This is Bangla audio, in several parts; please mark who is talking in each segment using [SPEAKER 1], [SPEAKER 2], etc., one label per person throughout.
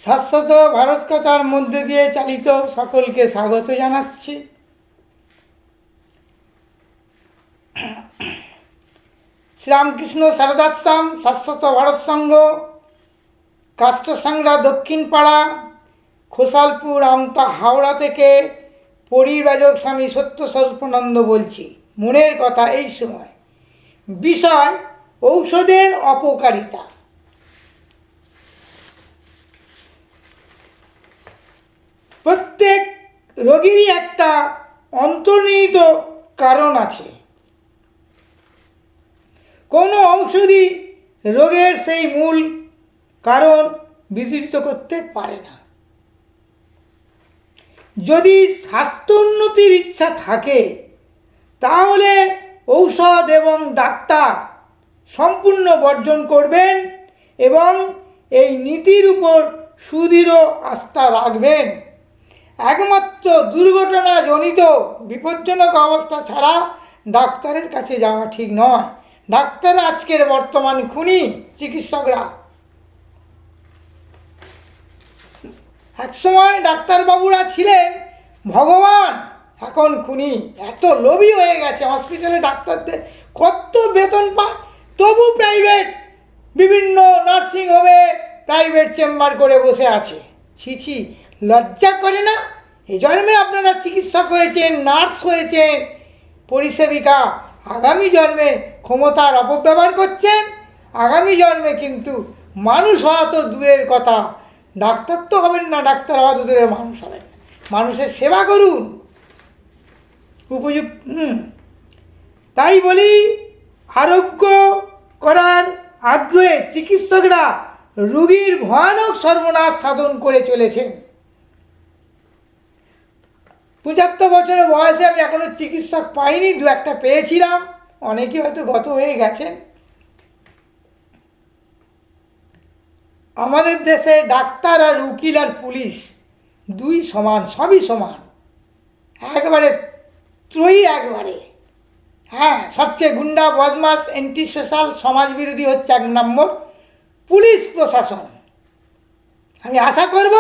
[SPEAKER 1] শাশ্বত ভারত কথার মধ্যে দিয়ে চালিত সকলকে স্বাগত জানাচ্ছি। শ্রীরামকৃষ্ণ সারদাশ্রম, শাশ্বত ভারত সংঘ, কাষ্টসাংরা দক্ষিণ পাড়া, খোসালপুর, আমতা, হাওড়া থেকে পরিব্রাজক স্বামী সত্যস্বরূপানন্দ বলছি। মনের কথা এই সময় বিষয় ঔষধের অপকারিতা। প্রত্যেক রোগীরই একটা অন্তর্নিহিত কারণ আছে। কোনো ঔষধই রোগের সেই মূল কারণ বিধৃত করতে পারে না। যদি স্বাস্থ্য উন্নতির ইচ্ছা থাকে তাহলে ঔষধ এবং ডাক্তার সম্পূর্ণ বর্জন করবেন এবং এই নীতির উপর সুদৃঢ় আস্থা রাখবেন। একমাত্র দুর্ঘটনাজনিত বিপজ্জনক অবস্থা ছাড়া ডাক্তারের কাছে যাওয়া ঠিক নয়। ডাক্তার আজকের বর্তমান খুনি চিকিৎসকরা। একসময় ডাক্তারবাবুরা ছিলেন ভগবান, এখন খুনি। এত লোভী হয়ে গেছে। হসপিটালে ডাক্তারদের কত বেতন পায়, তবু প্রাইভেট বিভিন্ন নার্সিংহোমে প্রাইভেট চেম্বার করে বসে আছে। ছি ছি, লজ্জা করে না? এই জন্মে আপনারা চিকিৎসক হয়েছেন, নার্স হয়েছেন, পরিসেবিকা। আগামী জন্মে ক্ষমতার অপব্যবহার করছেন। আগামী জন্মে কিন্তু মানুষ হওয়া তো দূরের কথা, ডাক্তার তো হবেন না, ডাক্তার হওয়া তো দূরের মানুষ হবেন। মানুষের সেবা করুন উপযুক্ত। তাই বলি, আরোগ্য করার আগ্রহে চিকিৎসকরা রোগীর ভয়ানক সর্বনাশ সাধন করে চলেছেন। ৭৫ বছরের বয়সে আমি এখনো চিকিৎসক পাইনি, দু একটা পেয়েছিলাম, অনেকেই হয়তো গত হয়ে গেছেন। আমাদের দেশে ডাক্তার আর উকিল আর পুলিশ দুই সমান, সবই সমান, একবারে ত্রয়ী একবারে। হ্যাঁ, সবচেয়ে গুন্ডা, বদমাস, অ্যান্টি সোশ্যাল, সমাজবিরোধী হচ্ছে ১ নম্বর পুলিশ প্রশাসন। আমি আশা করব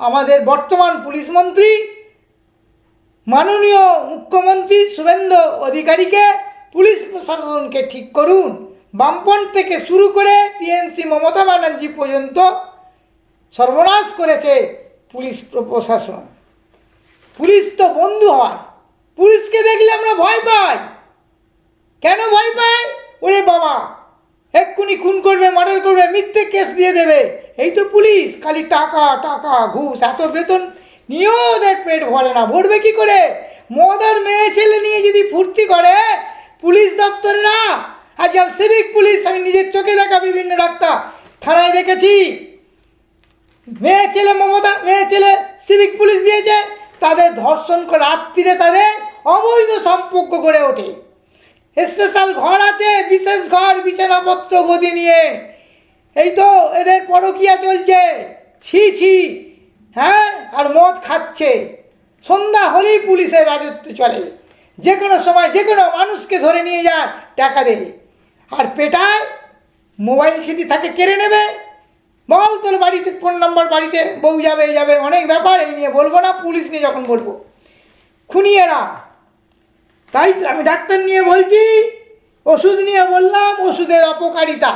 [SPEAKER 1] আমাদের বর্তমান পুলিশ মন্ত্রী মাননীয় মুখ্যমন্ত্রী শুভেন্দু অধিকারীকে পুলিশ প্রশাসনকে ঠিক করুন। বামপন্থ থেকে শুরু করে টিএমসি মমতা ব্যানার্জি পর্যন্ত সর্বনাশ করেছে পুলিশ প্রশাসন। পুলিশ তো বন্ধু হয়। পুলিশকে দেখলে আমরা ভয় পাই। কেন ভয় পাই? ওরে বাবা, এক্ষুনি খুন করবে, মার্ডার করবে, মিথ্যে কেস দিয়ে দেবে। এই তো পুলিশ, খালি টাকা টাকা, ঘুষ। এত বেতন নিয়েও ওদের পেট ভরে না। ভরবে কী করে? মদের মেয়ে ছেলে নিয়ে যদি ফুর্তি করে পুলিশ দপ্তরেরা। আজকাল সিভিক পুলিশ, আমি নিজের চোখে দেখা বিভিন্ন ডাক্তার থানায় দেখেছি, মেয়ে ছেলে সিভিক পুলিশ দিয়েছে, তাদের ধর্ষণ করে রাত্রিরে তাদের অবৈধ সম্পর্ক গড়ে ওঠে। স্পেশাল ঘর আছে, বিশেষ ঘর, বিছানাপত্র গদি নিয়ে। এই তো এদের পরকীয়া চলছে। ছি ছি। হ্যাঁ, আর মদ খাচ্ছে। সন্ধ্যা হলেই পুলিশের রাজত্ব চলে। যে কোনো সময় যে কোনো মানুষকে ধরে নিয়ে যায়, টাকা দেয় আর পেটায়। মোবাইল যদি থাকে কেড়ে নেবে। বল তোর বাড়িতে ফোন নাম্বার, বাড়িতে বউ যাবে, এই যাবে, অনেক ব্যাপার। এই নিয়ে বলবো না, পুলিশ নিয়ে যখন বলবো। খুনিয়েরা। তাই আমি ডাক্তার নিয়ে বলছি, ওষুধ নিয়ে বললাম, ওষুধের অপকারিতা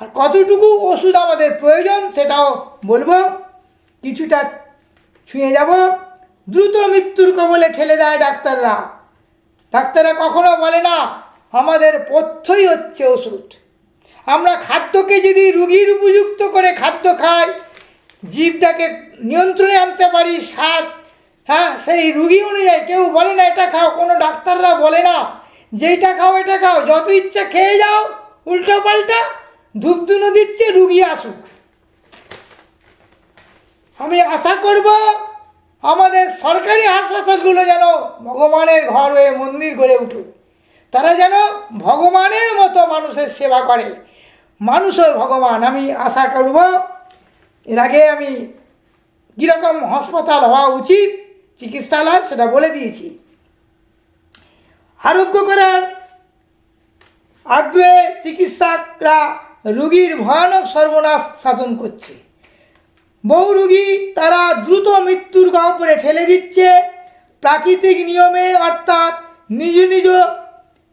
[SPEAKER 1] আর কতটুকু ওষুধ আমাদের প্রয়োজন সেটাও বলবো। কিছুটা ছুঁয়ে যাব। দ্রুত মৃত্যুর কবলে ঠেলে দেয় ডাক্তাররা। ডাক্তাররা কখনো বলে না আমাদের পথ্যই হচ্ছে ওষুধ। আমরা খাদ্যকে যদি রোগীর উপযুক্ত করে খাদ্য খাই, জীবটাকে নিয়ন্ত্রণে আনতে পারি, স্বাদ, হ্যাঁ, সেই রুগী অনুযায়ী। কেউ বলে না এটা খাও, কোনো ডাক্তাররা বলে না যেইটা খাও এটা খাও, যত ইচ্ছা খেয়ে যাও, উল্টো পাল্টা ধূপধুনো দিচ্ছে, রুগী আসুক। আমি আশা করব আমাদের সরকারি হাসপাতালগুলো যেন ভগবানের ঘর হয়ে মন্দির গড়ে উঠুক। তারা যেন ভগবানের মতো মানুষের সেবা করে। মানুষও ভগবান। আমি আশা করব। এর আগে আমি কীরকম হাসপাতাল হওয়া উচিত, চিকিৎসালয়, সেটা বলে দিয়েছি। আরোগ্য করার আগ্রহে চিকিৎসকরা রোগীর ভয়ানক সর্বনাশ সাধন করছে। বহু রোগী তারা দ্রুত মৃত্যুর গহ্বরে ঠেলে দিচ্ছে প্রাকৃতিক নিয়মে, অর্থাৎ নিজ নিজ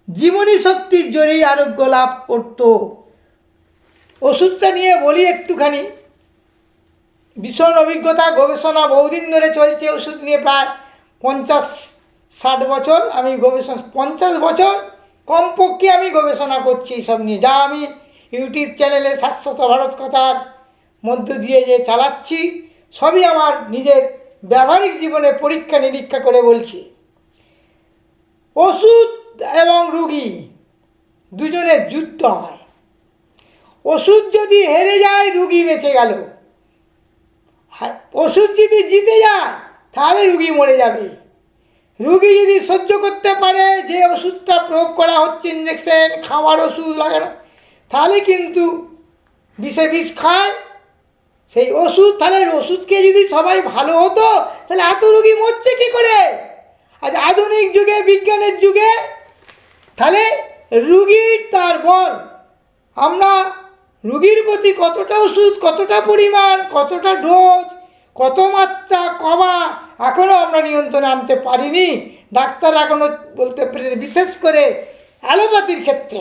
[SPEAKER 1] জীবনী শক্তির জোরেই আরোগ্য লাভ করত। ওষুধটা নিয়ে বলি একটুখানি। ভীষণ অভিজ্ঞতা, গবেষণা বহুদিন ধরে চলছে ওষুধ নিয়ে, প্রায় 50-60 বছর আমি গবেষণা, 50 বছর কমপক্ষে আমি গবেষণা করছি এইসব নিয়ে, যা আমি ইউটিউব চ্যানেলে শাশ্বত ভারত কথার মধ্য দিয়ে যে চালাচ্ছি সবই আমার নিজের ব্যবহারিক জীবনে পরীক্ষা নিরীক্ষা করে বলছি। ওষুধ এবং রোগী দুজনের যুদ্ধ হয়। ওষুধ যদি হেরে যায় রোগী বেঁচে গেল, আর ওষুধ যদি জিতে যায় তাহলে রোগী মরে যাবে। রোগী যদি সহ্য করতে পারে যে ওষুধটা প্রয়োগ করা হচ্ছে, ইঞ্জেকশন, খাওয়ার ওষুধ লাগানো, তাহলে কিন্তু বিষে বিষ খায় সেই ওষুধ। তাহলে ওষুধকে যদি সবাই ভালো হতো তাহলে এত রোগী মরছে কী করে? আজ আধুনিক যুগে, বিজ্ঞানের যুগে, তাহলে রোগীর তার বল, আমরা রোগীর প্রতি কতটা ওষুধ, কতটা পরিমাণ, কতটা ডোজ, কত মাত্রা, কবার এখনও আমরা নিয়ন্ত্রণে আনতে পারিনি। ডাক্তার এখনও বলতে পারে, বিশেষ করে অ্যালোপ্যাথির ক্ষেত্রে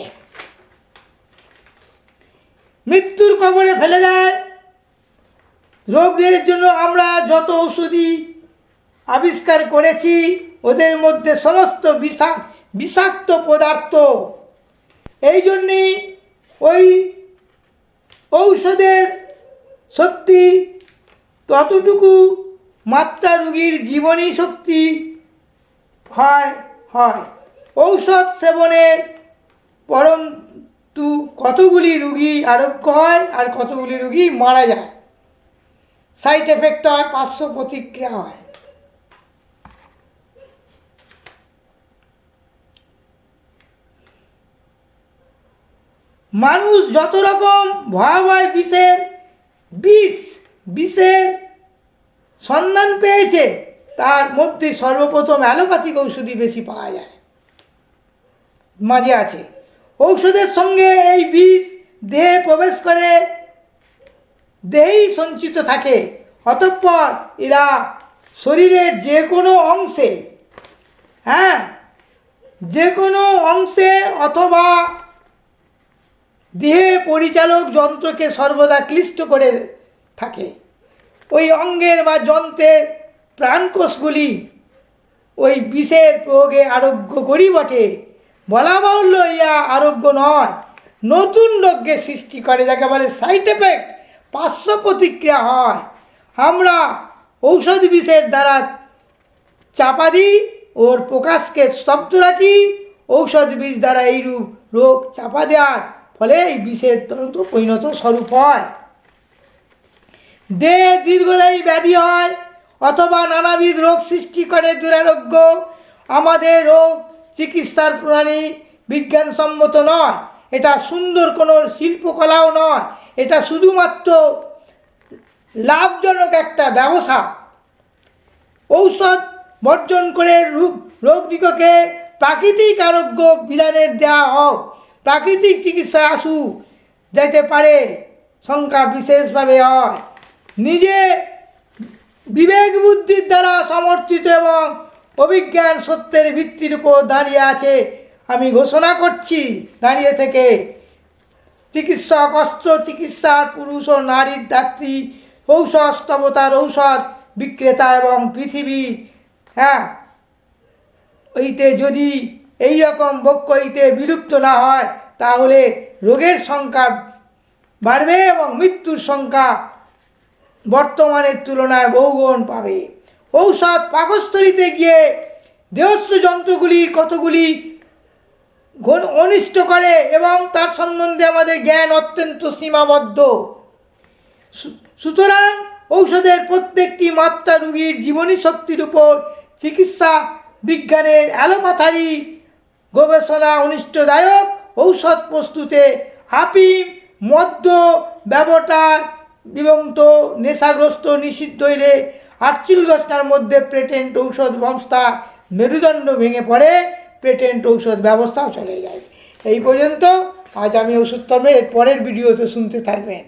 [SPEAKER 1] মৃত্যুর কবরে ফেলে দেয়। রোগের জন্য আমরা যত ওষুধই আবিষ্কার করেছি ওদের মধ্যে সমস্ত বিষাক্ত পদার্থ। এই জন্যেই ওই ঔষধের সত্যি ততটুকু মাত্রা রোগীর জীবনী শক্তি হয়। ঔষধ সেবনের পরন্তু কতগুলি রোগী আরোগ্য হয় আর কতগুলি রোগী মারা যায়, সাইড এফেক্ট হয়, পার্শ্ব প্রতিক্রিয়া হয়। মানুষ যত রকম ভয়াবহ বিষের সন্ধান পেয়েছে তার মধ্যে সর্বপ্রথম অ্যালোপ্যাথিক ঔষধই বেশি পাওয়া যায়, মাঝে আছে। ঔষধের সঙ্গে এই বিষ দেহে প্রবেশ করে, দেহেই সঞ্চিত থাকে। অতঃপর এরা শরীরের যে কোনো অংশে, যে কোনো অংশে অথবা দেহে পরিচালক যন্ত্রকে সর্বদা ক্লিষ্ট করে থাকে। ওই অঙ্গের বা যন্ত্রের প্রাণকোষগুলি ওই বিষের প্রয়োগে আরোগ্য করি বটে, বলা বাহুল্য ইয়া আরোগ্য নয়, নতুন রোগের সৃষ্টি করে, যাকে বলে সাইড এফেক্ট, পার্শ্ব প্রতিক্রিয়া হয়। আমরা ঔষধ বিষের দ্বারা চাপা দিই, ওর প্রকাশকে স্তব্ধ রাখি। ঔষধ বিষ দ্বারা এইরূপ রোগ চাপা দেওয়ার ফলে এই বিষের পরিণত স্বরূপ হয়। দেহে দীর্ঘদায়ী ব্যাধি হয় অথবা নানাবিধ রোগ সৃষ্টি করে দুরারোগ্য। আমাদের রোগ চিকিৎসার প্রণালী বিজ্ঞানসম্মত নয়, এটা সুন্দর কোনো শিল্পকলাও নয়, এটা শুধুমাত্র লাভজনক একটা ব্যবসা। ঔষধ বর্জন করে রোগদিগকে প্রাকৃতিক আরোগ্য বিধানের দেওয়া হোক, প্রাকৃতিক চিকিৎসা আসু যেতে পারে, সংখ্যা বিশেষভাবে হয়। নিজে বিবেক বুদ্ধির দ্বারা সমর্থিত এবং অভিজ্ঞান সত্যের ভিত্তির উপর দাঁড়িয়ে আছে আমি ঘোষণা করছি, দাঁড়িয়ে থেকে চিকিৎসক, অস্ত্র চিকিৎসার পুরুষ ও নারীর দাত্রী, ঔষধ স্তবতার ঔষধ বিক্রেতা এবং পৃথিবী এইতে যদি এই রকম বক্ষ হইতে বিলুপ্ত না হয় তাহলে রোগের সংখ্যা বাড়বে এবং মৃত্যুর সংখ্যা বর্তমানের তুলনায় বহুগুণ পাবে। ঔষধ পাকস্থলীতে গিয়ে দেহস্থ যন্ত্রগুলির কতগুলি অনিষ্ট করে এবং তার সম্বন্ধে আমাদের জ্ঞান অত্যন্ত সীমাবদ্ধ। সুতরাং ঔষধের প্রত্যেকটি মাত্রা রোগীর জীবনী শক্তির উপর চিকিৎসা বিজ্ঞানের অ্যালোপ্যাথি গবেষণা অনিষ্টদায়ক। ঔষধ প্রস্তুতে আফিম, মদ্য, ব্যবটার, বিবন্ত, নেশাগ্রস্ত নিষিদ্ধ হইলে 48 ঘণ্টার মধ্যে পেটেন্ট ঔষধ সংস্থা মেরুদণ্ড ভেঙে পড়ে, পেটেন্ট ঔষধ ব্যবস্থাও চলে যায়। এই পর্যন্ত আজ আমি ওষুধ তর্মে, এর পরের ভিডিওতে শুনতে থাকবেন।